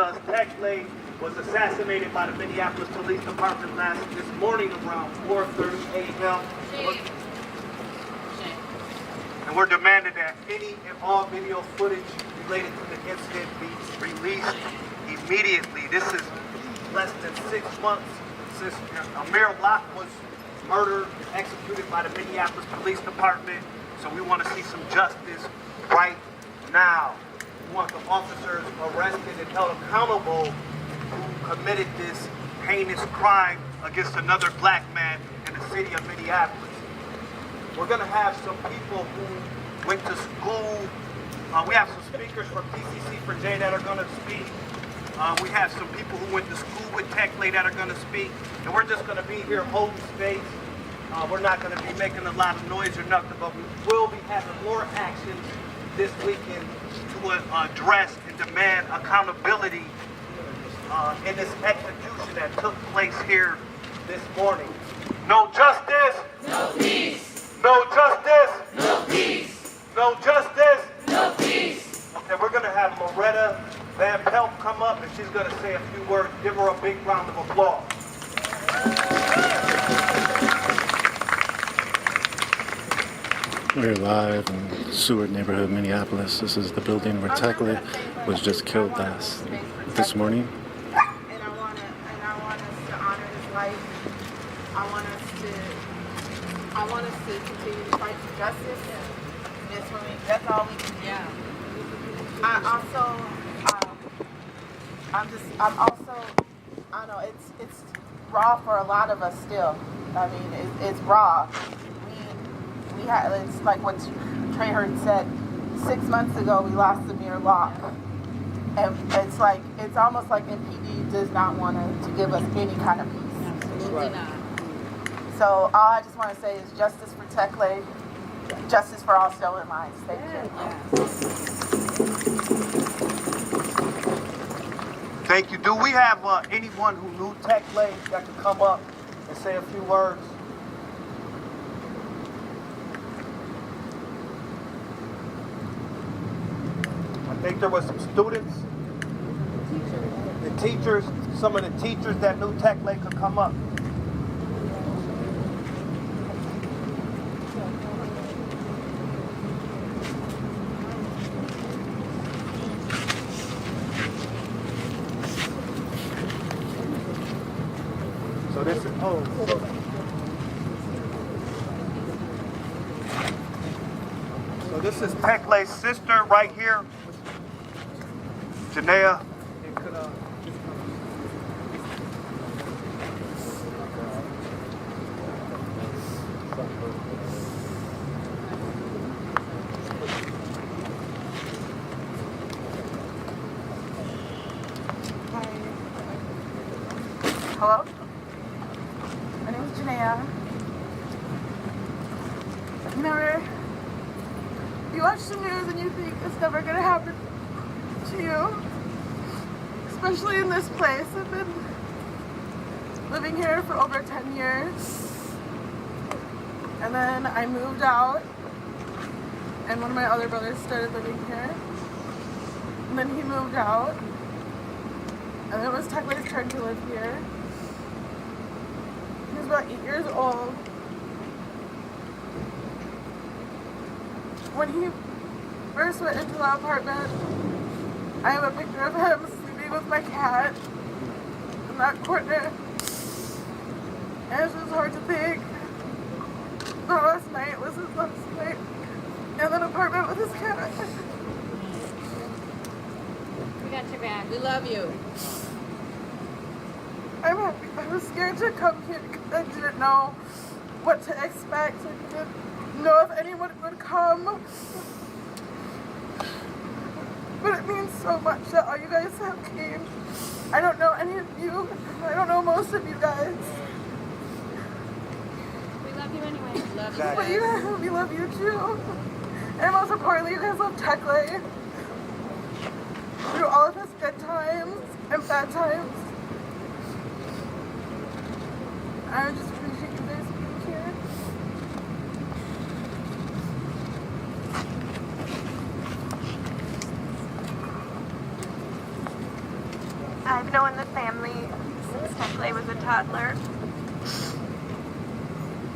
because Tekle was assassinated by the Minneapolis Police Department this morning around 4:30 a.m. And we're demanding that any and all video footage related to the incident be released immediately. This is less than 6 months since Amir Locke was murdered and executed by the Minneapolis Police Department. So we want to see some justice right now. We want the officers arrested and held accountable who committed this heinous crime against another black man in the city of Minneapolis. We're going to have some people who went to school. We have some speakers from PCC for J that are going to speak. We have some people who went to school with Tekle that are going to speak. And we're just going to be here holding space. We're not going to be making a lot of noise or nothing, but we will be having more actions this weekend to address and demand accountability in this execution that took place here this morning. No justice. No peace. No justice. No peace. No justice. No peace. Okay, we're going to have Loretta Van Pelt come up and she's going to say a few words. Give her a big round of applause. We're live in the Seward neighborhood, Minneapolis. This is the building where Tekle was just killed this morning. And I want us to honor his life. I want us to continue to fight for justice. That's all we can do. Yeah. I know it's raw for a lot of us still. I mean, it's raw. It's like what Trey Heard said. 6 months ago, we lost Amir Locke. And it's almost like MPD does not want to give us any kind of peace. Absolutely not. So all I just want to say is justice for Tekle, justice for all stolen lives. Thank you. Thank you. Do we have anyone who knew Tekle that could come up and say a few words? I think there were some students, the teachers, some of the teachers that knew Tekle could come up. So this is, so this is Tekle's sister right here. Janaea. Hello? My name is Janaea. You watch the news and you think it's never going to happen to you. Especially in this place. I've been living here for over 10 years. And then I moved out. And one of my other brothers started living here. And then he moved out. And it was Tekle's turn to live here. He was about 8 years old. When he first went into the apartment, I have a picture of him sleeping with my cat in that corner. And it's just hard to think. The last night was his last night in an apartment with his cat. We got your back. We love you. I'm happy. I was scared to come here because I didn't know what to expect. I didn't know if anyone would come. But it means so much that all you guys have came. I don't know any of you. I don't know most of you guys. We love you anyway. We love you. But you guys, we love you too. And most importantly, you guys love Tekle. Through all of his good times and bad times. I just appreciate you guys being here. I've known the family since Tekle was a toddler.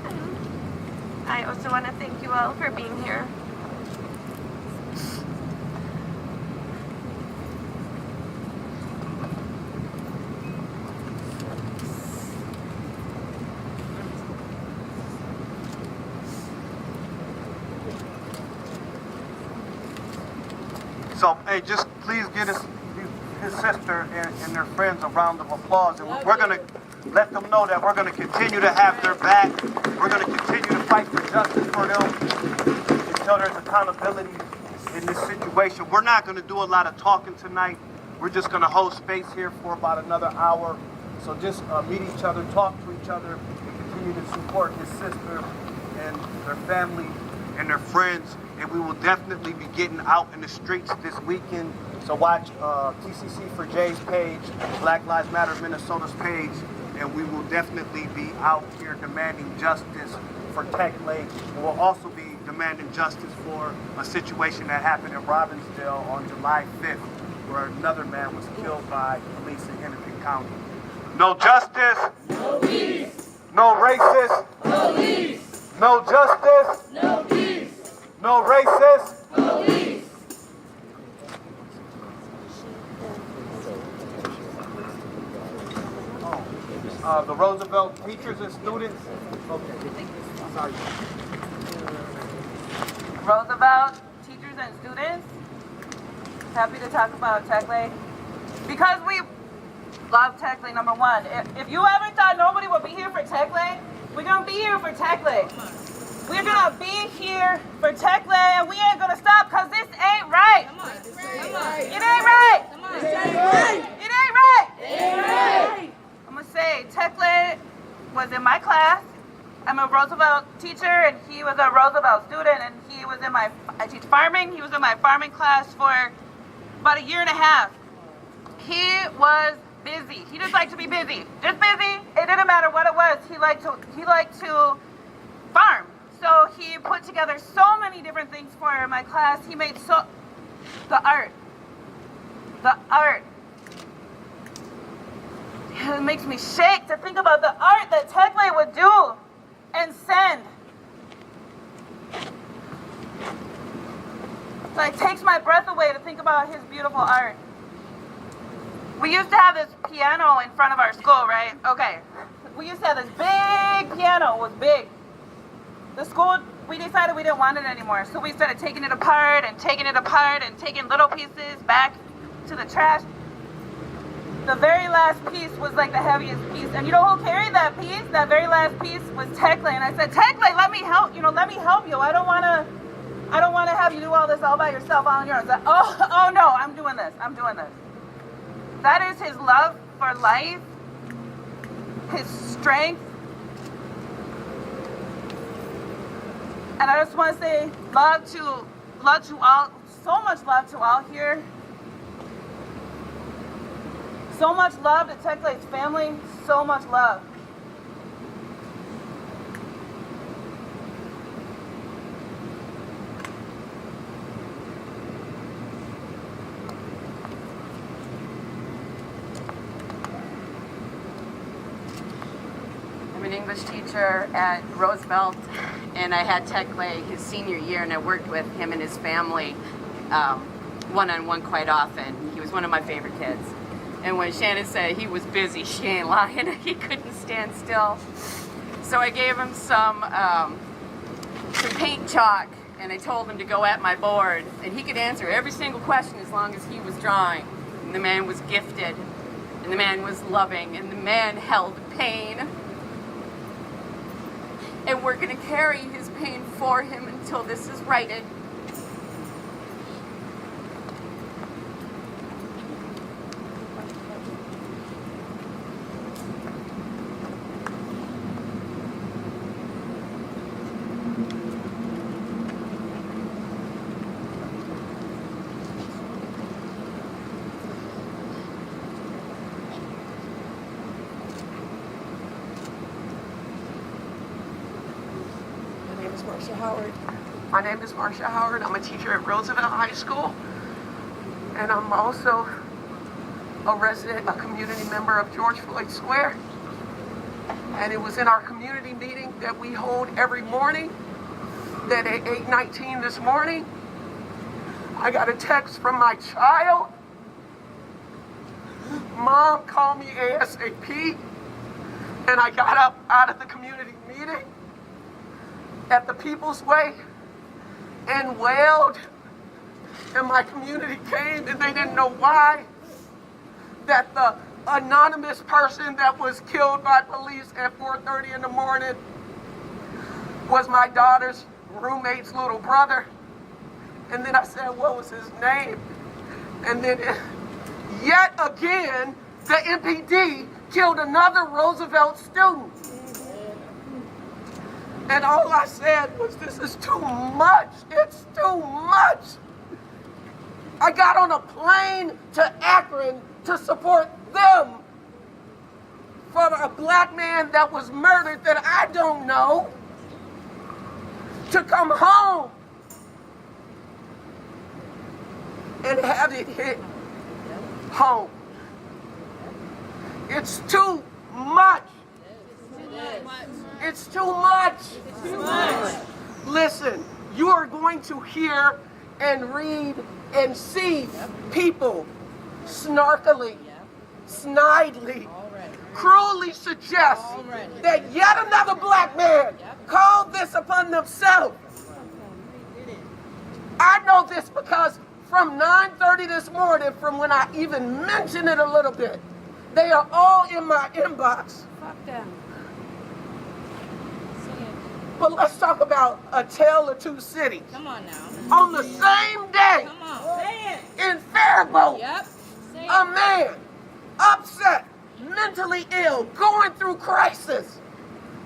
And I also want to thank you all for being here. So, hey, just please give his sister and their friends a round of applause. And we're going to let them know that we're going to continue to have their back. We're going to continue to fight for justice for them until there's accountability in this situation. We're not going to do a lot of talking tonight. We're just going to hold space here for about another hour. So just meet each other, talk to each other, and continue to support his sister and their family and their friends. And we will definitely be getting out in the streets this weekend. So watch TCC for Jay's page, Black Lives Matter Minnesota's page, and we will definitely be out here demanding justice for Tekle. And we'll also be demanding justice for a situation that happened in Robbinsdale on July 5th, where another man was killed by police in Hennepin County. No justice. No peace. No racist. Police. No justice. No peace. No racist. Police. The Roosevelt teachers and students. Okay. Sorry. Roosevelt teachers and students. Happy to talk about Tekle. Because we love Tekle, number one. If you ever thought nobody would be here for Tekle, we're going to be here for Tekle. We're going to be here for Tekle, and we ain't going to stop because this ain't right. It ain't right. It ain't right. It ain't right. I'm going to say, Tekle was in my class. I'm a Roosevelt teacher, and he was a Roosevelt student, and he was in my, I teach farming. He was in my farming class for about a year and a half. He was busy. He just liked to be busy. Just busy. It didn't matter what it was. He liked to farm. So he put together so many different things for my class. He made the art. It makes me shake to think about the art that Tekle would do and send. Like, takes my breath away to think about his beautiful art. We used to have this piano in front of our school, right? Okay. We used to have this big piano. It was big. The school, we decided we didn't want it anymore. So we started taking it apart and taking little pieces back to the trash. The very last piece was like the heaviest piece. And you know who carried that piece? That very last piece was Tekle. And I said, Tekle, let me help you. I don't want to have you do all this all by yourself, all on your own. Like, oh no, I'm doing this. That is his love for life, his strength. And I just want to say love to all, so much love to all here. So much love to Tekle's family, so much love. I'm an English teacher at Roosevelt, and I had Tekle his senior year, and I worked with him and his family one-on-one quite often. He was one of my favorite kids. And when Shannon said he was busy, she ain't lying. He couldn't stand still. So I gave him some paint chalk, and I told him to go at my board, and he could answer every single question as long as he was drawing. And the man was gifted, and the man was loving, and the man held pain. And we're going to carry his pain for him until this is righted. My name is Marcia Howard. I'm a teacher at Roosevelt High School, and I'm also a resident, a community member of George Floyd Square. And it was in our community meeting that we hold every morning that at 8:19 this morning, I got a text from my child. Mom, call me ASAP. And I got up out of the community meeting at the People's Way and wailed. And my community came and they didn't know why. That the anonymous person that was killed by police at 4:30 in the morning was my daughter's roommate's little brother. And then I said, what was his name? And then yet again, the MPD killed another Roosevelt student. And all I said was, this is too much. It's too much. I got on a plane to Akron to support them for a black man that was murdered that I don't know to come home and have it hit home. It's too much. It's too much. Listen, you are going to hear and read and see people snarkily, snidely, cruelly suggest that yet another black man called this upon themselves. I know this because from 9:30 this morning, from when I even mentioned it a little bit, they are all in my inbox. Fuck them. But let's talk about a tale of two cities. Come on now. On the same day, Come on. Say it. in Faribault, Yep. Say a it. man, upset, mentally ill, going through crisis,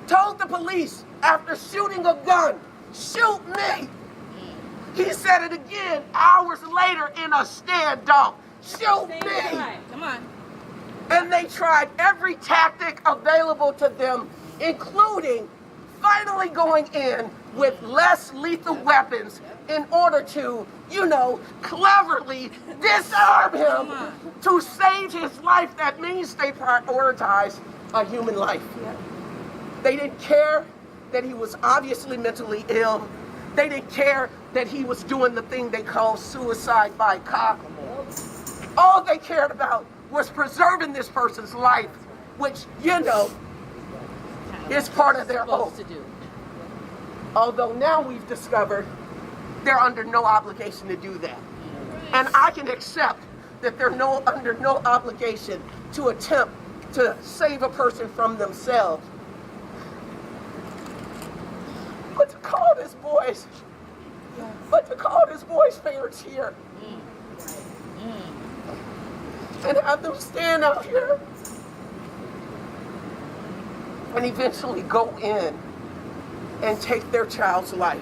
told the police after shooting a gun, shoot me. He said it again hours later in a standoff, shoot Say it me. right. Come on. And they tried every tactic available to them, including finally going in with less lethal weapons in order to, cleverly disarm him to save his life. That means they prioritize a human life. They didn't care that he was obviously mentally ill. They didn't care that he was doing the thing they call suicide by cop. All they cared about was preserving this person's life, which, is part of their oath. To do. Although now we've discovered they're under no obligation to do that. And I can accept that they're under no obligation to attempt to save a person from themselves. But to call this boy's parents here and have them stand out here and eventually go in and take their child's life.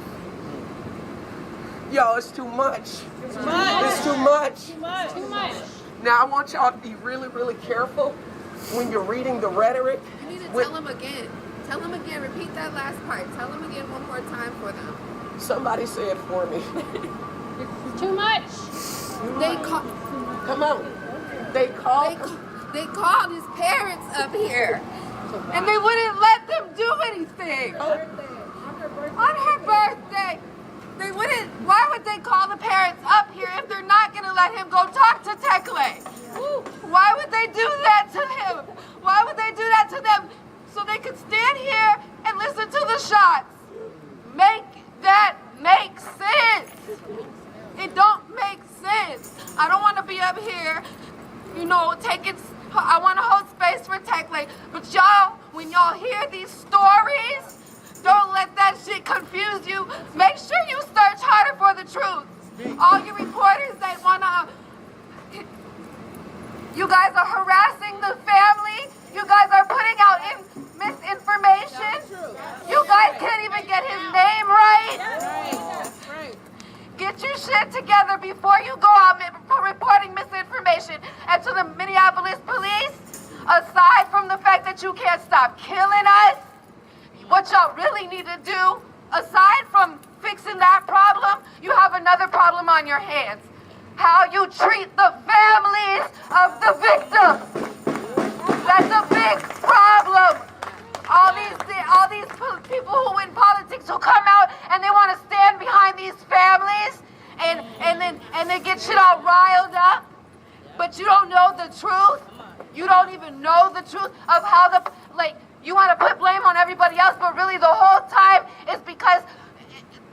Yo, it's too much. It's too much. Too much. Now I want y'all to be really, really careful when you're reading the rhetoric. You need to tell them again. Tell them again. Repeat that last part. Tell them again one more time for them. Somebody say it for me. Too much. Come on. They called his parents up here, and they wouldn't let them do anything. On her birthday. They wouldn't. Why would they call the parents up here if they're not going to let him go talk to Tekle? Why would they do that to him? Why would they do that to them? So they could stand here and listen to the shots. Make that make sense. It don't make sense. I don't want to be up here, I want to hold space for Tekle. But y'all, when y'all hear these stories, don't let that shit confuse you. Make sure you search harder for the truth. All you reporters that you guys are harassing the family. You guys are putting out misinformation. You guys can't even get his name right. Get your shit together before you go out reporting misinformation. And to the Minneapolis Police, aside from the fact that you can't stop killing us, what y'all really need to do, aside from fixing that problem, you have another problem on your hands. How you treat the families of the victims. victims. That's a big problem. All these people who win politics who come out and they want to stand behind these families and they get shit all riled up. But you don't know the truth. You don't even know the truth of how you want to put blame on everybody else, but really the whole time it's because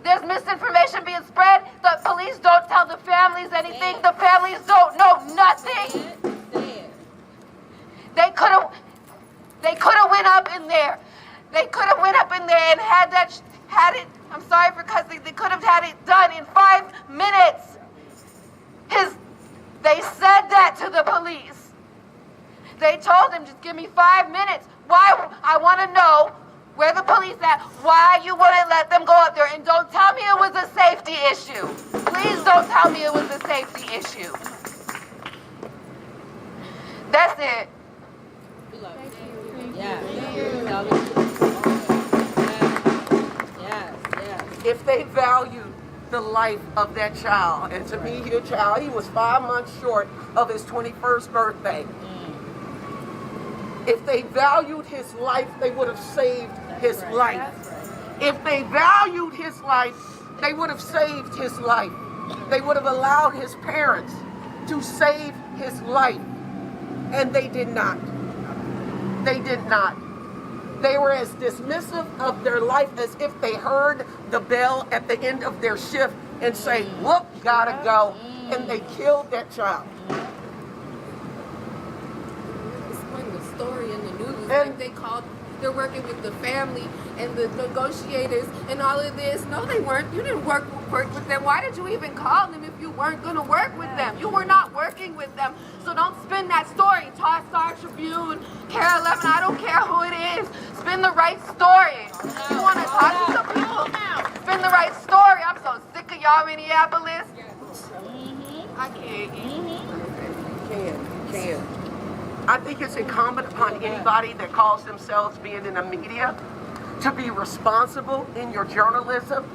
there's misinformation being spread. The police don't tell the families anything. The families don't know nothing. They could have went up in there. They could have went up in there and had it. I'm sorry for cussing. They could have had it done in 5 minutes. They said that to the police. They told him, just give me 5 minutes. Why? I want to know where the police at. Why you wouldn't let them go up there? And don't tell me it was a safety issue. Please don't tell me it was a safety issue. That's it. If they valued the life of that child, and to me, your child, he was 5 months short of his 21st birthday. If they valued his life, they would have saved his life. If they valued his life, they would have saved his life. They would have allowed his parents to save his life. And they did not. They did not. They were as dismissive of their life as if they heard the bell at the end of their shift and say, whoop, gotta go. And they killed that child. The story in the news, like they called, they're working with the family and the negotiators and all of this. No, they weren't. You didn't work with them. Why did you even call them if you weren't going to work with them? You were not working with them. So don't spin that story. Toss Star Tribune, Care 11, I don't care who it is. Spin the right story. You want to talk to some people? Spin the right story. I'm so sick of y'all, Minneapolis. I can't. You can. I think it's incumbent upon anybody that calls themselves being in the media to be responsible in your journalism.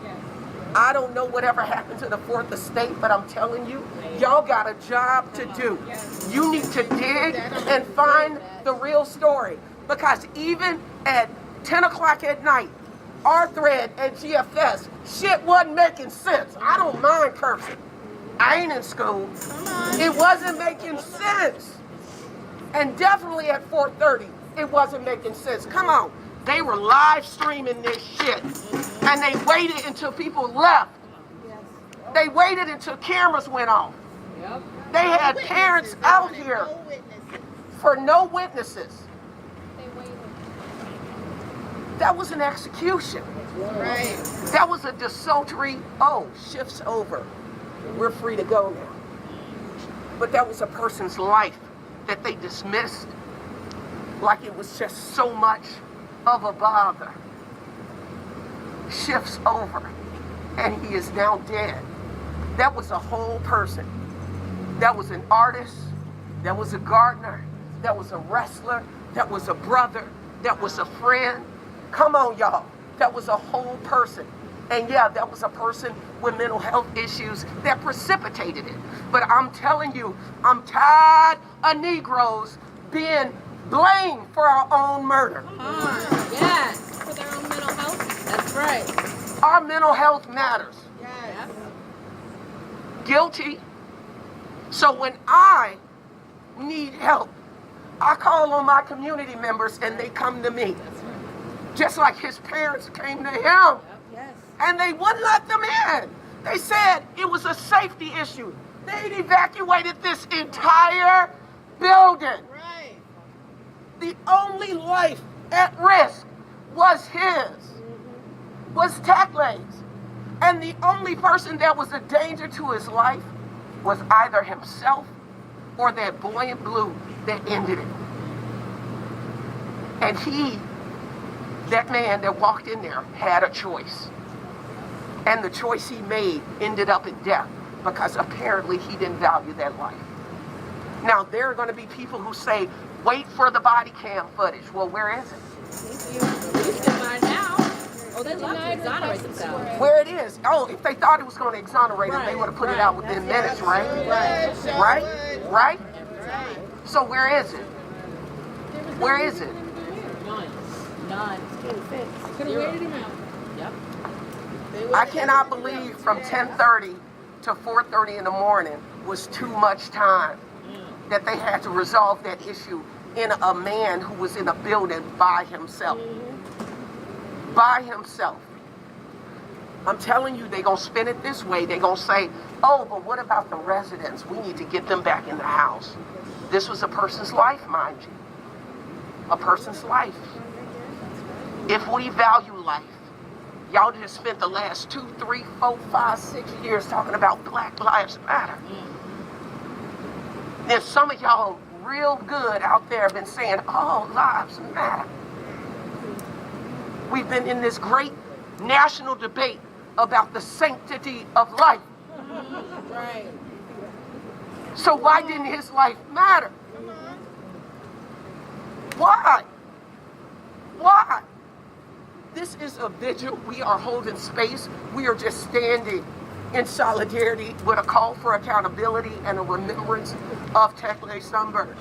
I don't know whatever happened to the Fourth Estate, but I'm telling you, y'all got a job to do. You need to dig and find the real story. Because even at 10 o'clock at night, our thread at GFS, shit wasn't making sense. I don't mind cursing. I ain't in school. It wasn't making sense. And definitely at 4:30, it wasn't making sense. Come on. They were live streaming this shit. And they waited until people left. They waited until cameras went off. They had parents out here for no witnesses. That was an execution. Right. That was a desultory, shift's over. We're free to go now. But that was a person's life that they dismissed like it was just so much of a bother. Shift's over, and he is now dead. That was a whole person. That was an artist, that was a gardener, that was a wrestler, that was a brother, that was a friend. Come on, y'all. That was a whole person. And yeah, that was a person with mental health issues that precipitated it. But I'm telling you, I'm tired of Negroes being blamed for our own murder. Yes, for their own mental health. That's right. Our mental health matters. Yes. Guilty. So when I need help, I call on my community members and they come to me. Just like his parents came to him. And they wouldn't let them in. They said it was a safety issue. They'd evacuated this entire building. Right. The only life at risk was his, was Tekle's. And the only person that was a danger to his life was either himself or that boy in blue that ended it. And he, that man that walked in there, had a choice. And the choice he made ended up in death because apparently he didn't value that life. Now, there are going to be people who say, wait for the body cam footage. Well, where is it? Now. Oh, they love to exonerate themselves. Where it is. Oh, if they thought it was going to exonerate them, they would have put it out within minutes, right? Right? So where is it? Where is it? None. Could have waited him out. Yep. I cannot believe from 10:30 to 4:30 in the morning was too much time that they had to resolve that issue in a man who was in a building by himself. By himself. I'm telling you, they're going to spin it this way. They're going to say, oh, but what about the residents? We need to get them back in the house. This was a person's life, mind you. A person's life. If we value life, y'all just spent the last 2, 3, 4, 5, 6 years talking about Black Lives Matter. There's some of y'all real good out there been saying all lives matter. We've been in this great national debate about the sanctity of life. Right. So why didn't his life matter? Why? Why? This is a vigil. We are holding space. We are just standing in solidarity with a call for accountability and a remembrance of Tekle Sundberg.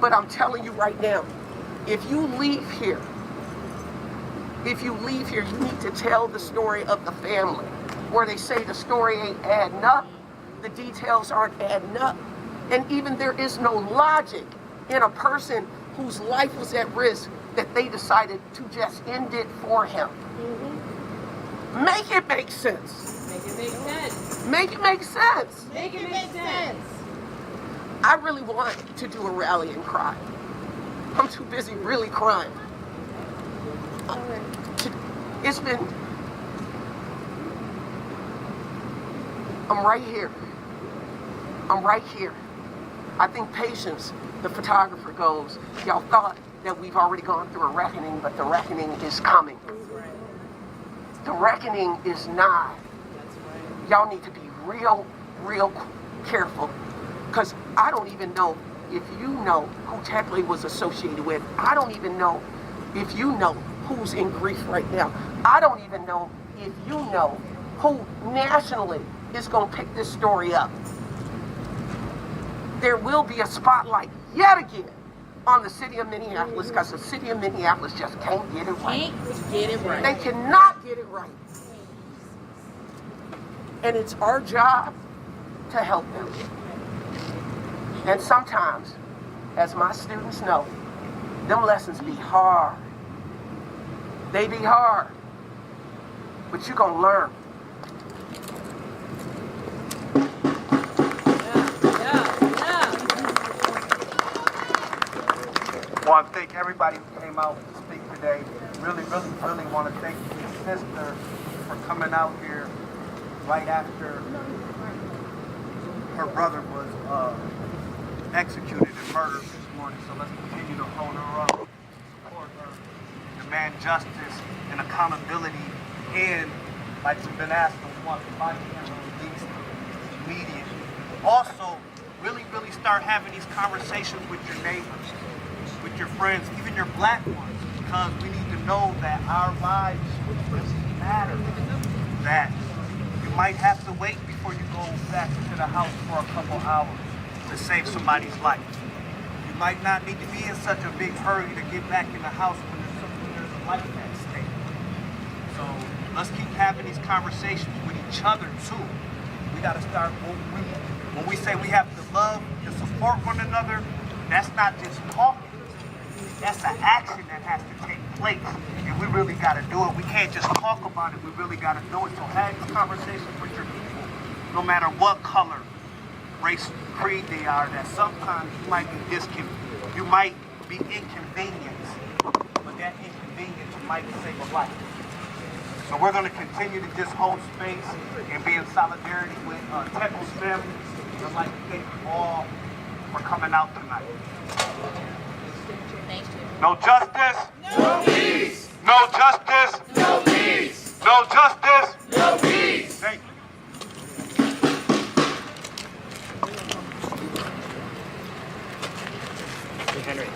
But I'm telling you right now, if you leave here, you need to tell the story of the family, where they say the story ain't adding up, the details aren't adding up, and even there is no logic in a person whose life was at risk that they decided to just end it for him. Make it make sense. Make it make sense. Make it make sense. Make it make sense. I really want to do a rally and cry. I'm too busy really crying. It's been, I'm right here. I'm right here. I think Patience, the photographer, goes, y'all thought that we've already gone through a reckoning, but the reckoning is coming. The reckoning is nigh. Y'all need to be real careful, because I don't even know if you know who Tekle was associated with. I don't even know if you know who's in grief right now. I don't even know if you know who nationally is going to pick this story up. There will be a spotlight yet again on the city of Minneapolis, because the city of Minneapolis just can't get it right. Can't get it right. They cannot get it right. And it's our job to help them. And sometimes, as my students know, them lessons be hard. They be hard. But you're going to learn. I want to thank everybody who came out to speak today. Really want to thank your sister for coming out here right after her brother was executed and murdered this morning. So let's continue to hold her up, support her, demand justice and accountability, and, like we've been asked, we want the body camera released immediately. Also, really start having these conversations with your neighbors, with your friends, even your black ones, because we need to know that our lives really matter. That you might have to wait before you go back into the house for a couple hours to save somebody's life. You might not need to be in such a big hurry to get back in the house when there's a life at stake. So let's keep having these conversations with each other too. We got to start, when we say we have to love and support one another, that's not just talking. That's an action that has to take place. And we really got to do it. We can't just talk about it. We really got to do it. So have these conversations with your people, no matter what color, race, creed they are, that sometimes you might be you might be inconvenienced, but that inconvenience might save a life. So we're going to continue to just hold space and be in solidarity with Tekle's family. I'd like to thank you all for coming out tonight. Thank you. No justice. No peace. No justice. No peace. No justice. No peace. Thank you. Henry.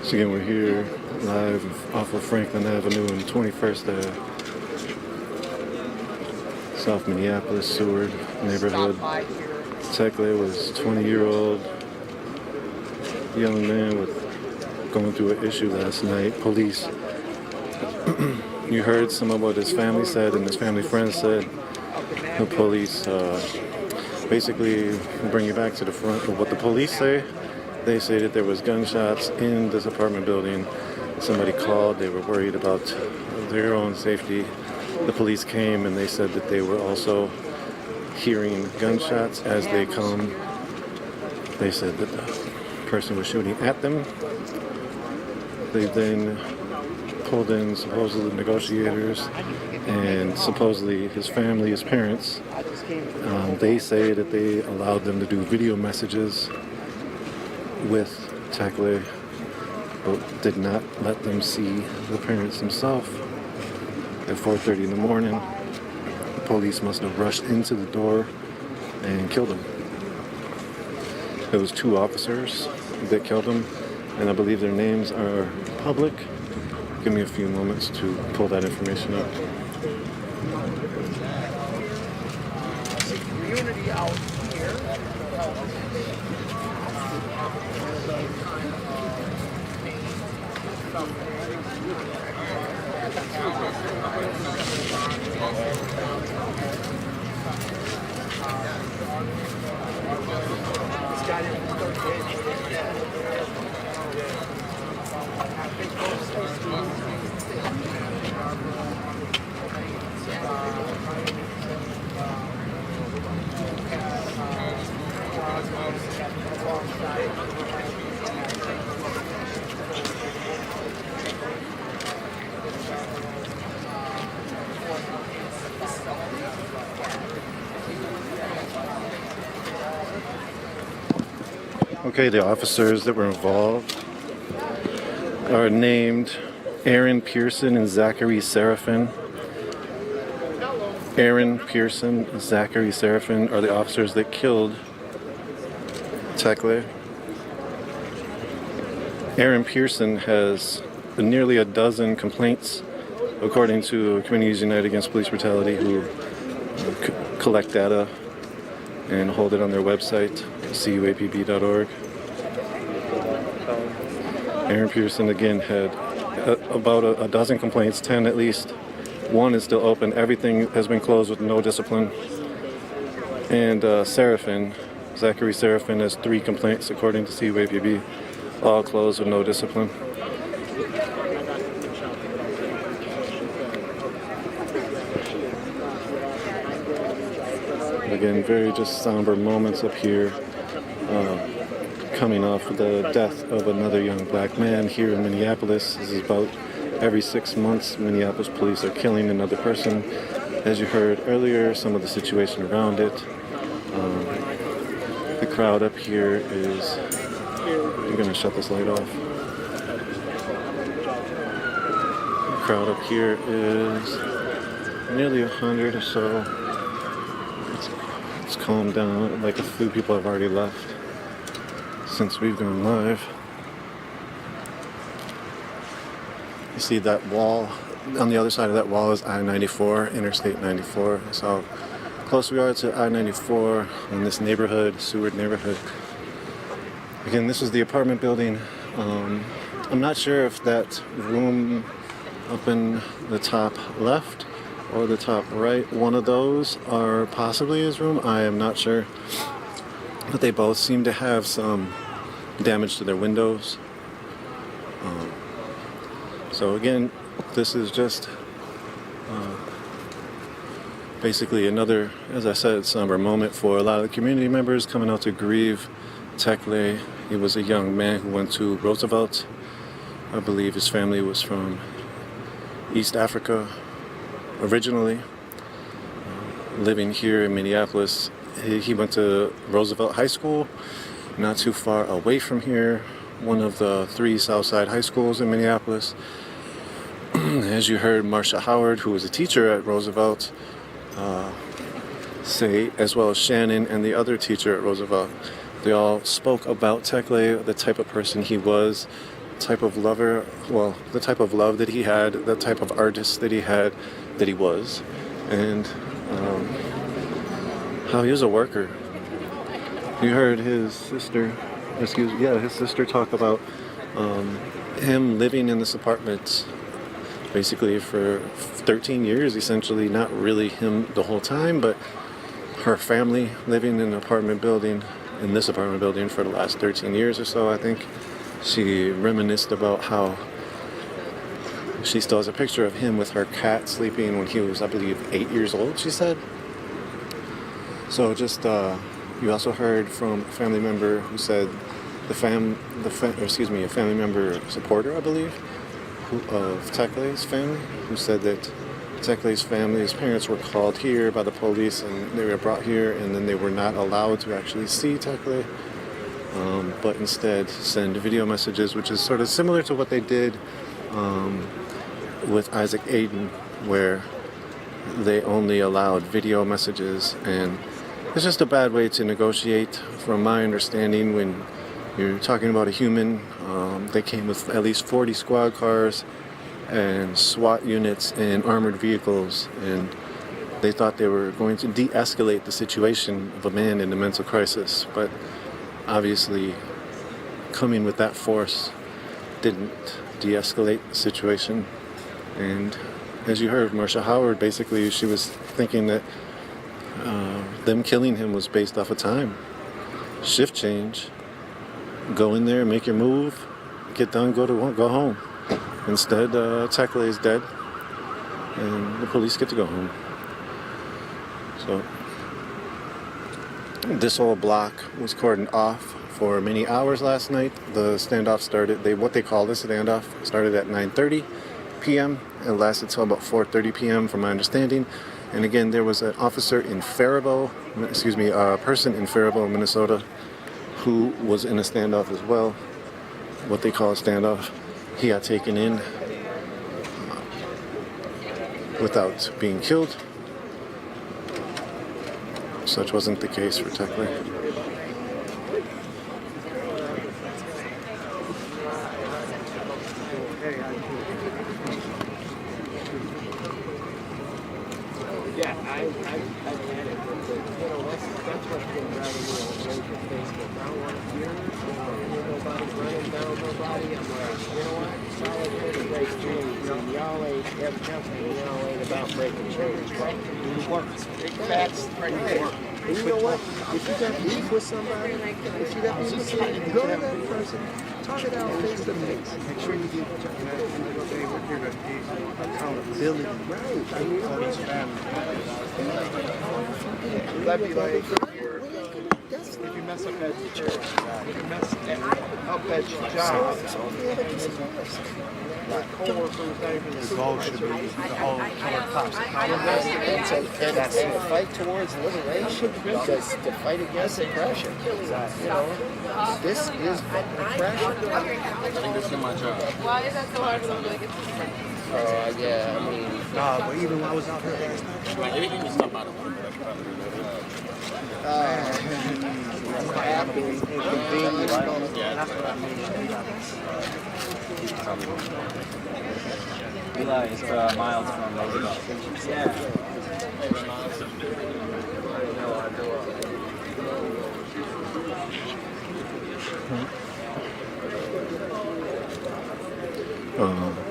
So again, we're here live off of Franklin Avenue and 21st South Minneapolis, Seward neighborhood. Tekle was 20-year-old young man going through an issue last night. Police, you heard some of what his family said and his family friends said. The police basically bring you back to the front of what the police say. They say that there was gunshots in this apartment building. Somebody called, they were worried about their own safety. The police came and they said that they were also hearing gunshots as they come. They said that the person was shooting at them. They then pulled in supposedly negotiators and supposedly his family, his parents. They say that they allowed them to do video messages with Tekle, but did not let them see the parents themselves. At 4:30 in the morning, the police must have rushed into the door and killed him. It was 2 officers that killed him, and I believe their names are public. Give me a few moments to pull that information up. Community out here. Okay, the officers that were involved are named Aaron Pearson and Zachary Seraphin. Aaron Pearson and Zachary Seraphin are the officers that killed Tekle. Aaron Pearson has nearly a dozen complaints, according to Communities United Against Police Brutality, who collect data and hold it on their website, cuapb.org. Aaron Pearson again had about a dozen complaints, 10 at least. 1 is still open. Everything has been closed with no discipline. And Zachary Seraphin has 3 complaints according to CUAPB, all closed with no discipline. Again, very just somber moments up here, coming off the death of another young black man here in Minneapolis. This is about every 6 months, Minneapolis police are killing another person. As you heard earlier, some of the situation around it. The crowd up here is, I'm gonna shut this light off. The crowd up here is nearly 100 or so. It's calmed down, like a few people have already left since we've gone live. You see that wall, on the other side of that wall is I-94, Interstate 94. That's how close we are to I-94 in this neighborhood, Seward neighborhood. Again, this is the apartment building. I'm not sure if that room up in the top left or the top right, one of those are possibly his room. I am not sure. But they both seem to have some damage to their windows. So again, this is just basically another, as I said, somber moment for a lot of the community members coming out to grieve Tekle. He was a young man who went to Roosevelt. I believe his family was from East Africa originally, living here in Minneapolis. He went to Roosevelt High School, not too far away from here, one of the 3 Southside high schools in Minneapolis. As you heard Marsha Howard, who was a teacher at Roosevelt, say, as well as Shannon and the other teacher at Roosevelt, they all spoke about Tekle, the type of person he was, type of lover, well, the type of love that he had, the type of artist that he had, that he was, and how he was a worker. You heard his sister talk about him living in this apartment basically for 13 years, essentially. Not really him the whole time, but her family living in this apartment building for the last 13 years or so, I think. She reminisced about how she still has a picture of him with her cat sleeping when he was, I believe, 8 years old, she said. So just, you also heard from a family member who said a family member supporter, I believe, of Tekle's family, who said that Tekle's family, his parents were called here by the police and they were brought here, and then they were not allowed to actually see Tekle, but instead send video messages, which is sort of similar to what they did with Isaac Aiden, where they only allowed video messages. And it's just a bad way to negotiate, from my understanding. When you're talking about a human, they came with at least 40 squad cars and SWAT units and armored vehicles, and they thought they were going to de-escalate the situation of a man in a mental crisis. But obviously, coming with that force didn't de-escalate the situation. And as you heard, Marsha Howard, basically, she was thinking that them killing him was based off of time. Shift change. Go in there, make your move, get done, go home. Instead, Tekle is dead, and the police get to go home. So this whole block was cordoned off for many hours last night. The standoff started, what they call this standoff, started at 9:30 p.m. It lasted till about 4:30 p.m. from my understanding. And again, there was an officer in a person in Faribault, Minnesota, who was in a standoff as well, what they call a standoff. He got taken in without being killed. Such wasn't the case for Tekle. Yeah, I get it. That's what's been driving me all over Facebook. I don't want to hear nobody running down nobody. I'm like, you know what? Y'all ain't here to break chains. Y'all ain't evidently, y'all ain't about breaking chains, right? It works. Big facts, right there. And you know what? If you got beef with somebody, go to that person, talk it out face to face. Make sure you get accountability. Right. For his family. That'd be like, if you mess up that church, if you mess up that job, my coworkers, the goal should be the whole cops. That's a fight towards liberation, because to fight against oppression. You know, this is oppression. I think this is my job. Why is that so hard for them to get Yeah, I mean, Nah, but even when I was out here last night, Like anything to stop out of work. happy, inconvenient. that's what I mean. Eli, it's Miles from Roosevelt.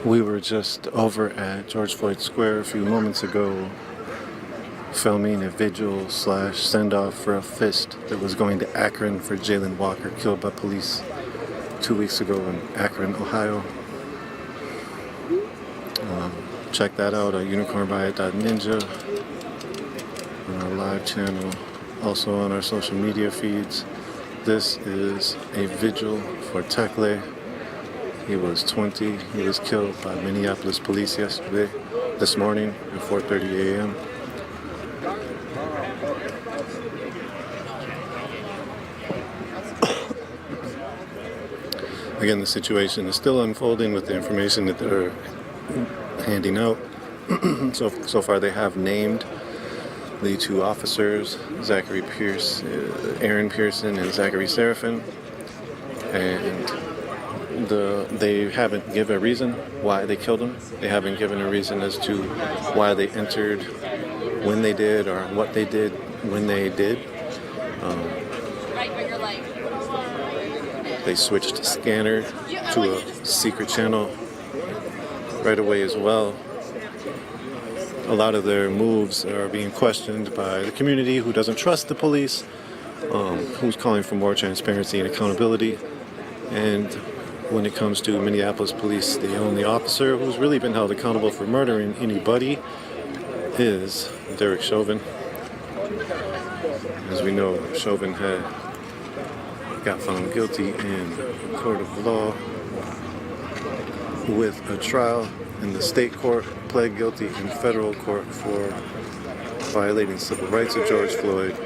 We were just over at George Floyd Square a few moments ago, filming a vigil / send-off for a fist that was going to Akron for Jalen Walker, killed by police 2 weeks ago in Akron, Ohio. Check that out at unicornriot.ninja, on our live channel, also on our social media feeds. This is a vigil for Tekle. He was 20. He was killed by Minneapolis Police this morning at 4:30 a.m. Again, the situation is still unfolding with the information that they're handing out. So far, they have named the two officers, Aaron Pearson and Zachary Seraphin. And They haven't given a reason why they killed him. They haven't given a reason as to why they entered when they did or what they did when they did. They switched scanner to a secret channel right away as well. A lot of their moves are being questioned by the community who doesn't trust the police, who's calling for more transparency and accountability. And when it comes to Minneapolis Police, the only officer who's really been held accountable for murdering anybody is Derek Chauvin. As we know, Chauvin got found guilty in a court of law with a trial in the state court, pled guilty in federal court for violating civil rights of George Floyd.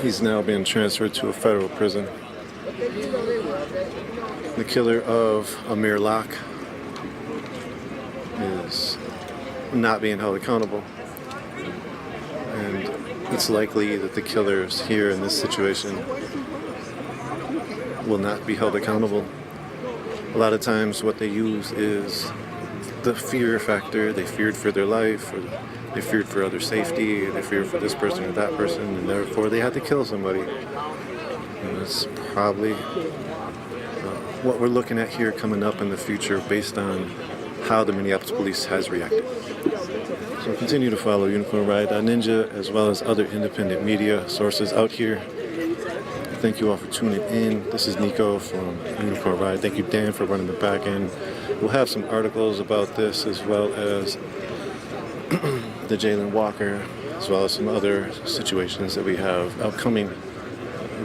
He's now been transferred to a federal prison. The killer of Amir Locke is not being held accountable. And it's likely that the killers here in this situation will not be held accountable. A lot of times what they use is the fear factor. They feared for their life, or they feared for other safety, or they feared for this person or that person, and therefore they had to kill somebody. And it's probably what we're looking at here coming up in the future based on how the Minneapolis Police has reacted. So continue to follow UnicornRide.Ninja as well as other independent media sources out here. Thank you all for tuning in. This is Nico from Unicorn Ride. Thank you, Dan, for running the back end. We'll have some articles about this as well as the Jalen Walker, as well as some other situations that we have upcoming.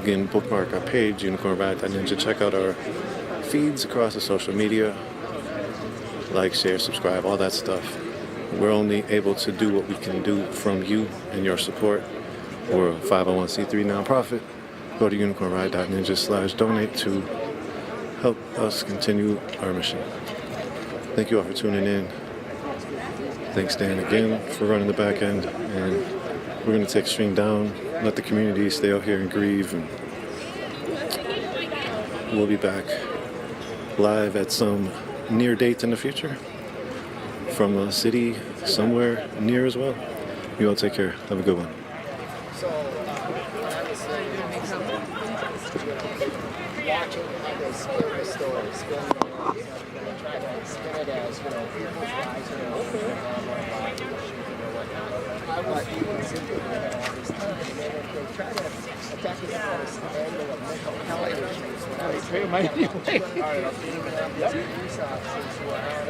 Again, bookmark our page, UnicornRide.Ninja. Check out our feeds across the social media. Like, share, subscribe, all that stuff. We're only able to do what we can do from you and your support. We're a 501c3 nonprofit. Go to unicornride.ninja/donate to help us continue our mission. Thank you all for tuning in. Thanks, Dan, again, for running the back end. And we're going to take stream down, let the community stay out here and grieve. And we'll be back live at some near date in the future from a city somewhere near as well. You all take care. Have a good one. Watching how they spin the story, spin the try to spin it as, people's lives are over, but you can see people all this time, and then if they try to attack it on this angle of mental health issues, police officers who are out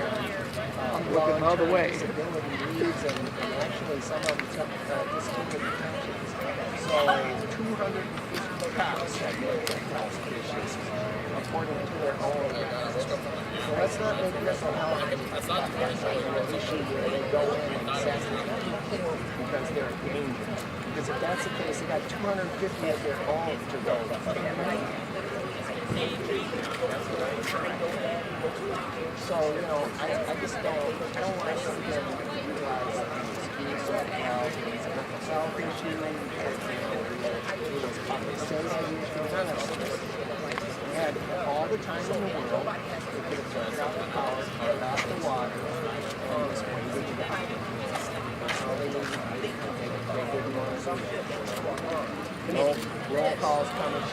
on looking all the way. Leaves and actually some of them discontinued detentions. So 250 cops have been issues according to their own. So let's not make mental health an issue where they go in and assassinate people because they're a danger. Because if that's the case, they got 250 of their own to go. So, I just I don't want to see them utilize an excuse of health, it's a mental health issue, they had all the time in the world, they could have turned out the power, turned out the water, and just waited to die. That's all they needed to do. They didn't want to do it. Roll calls coming.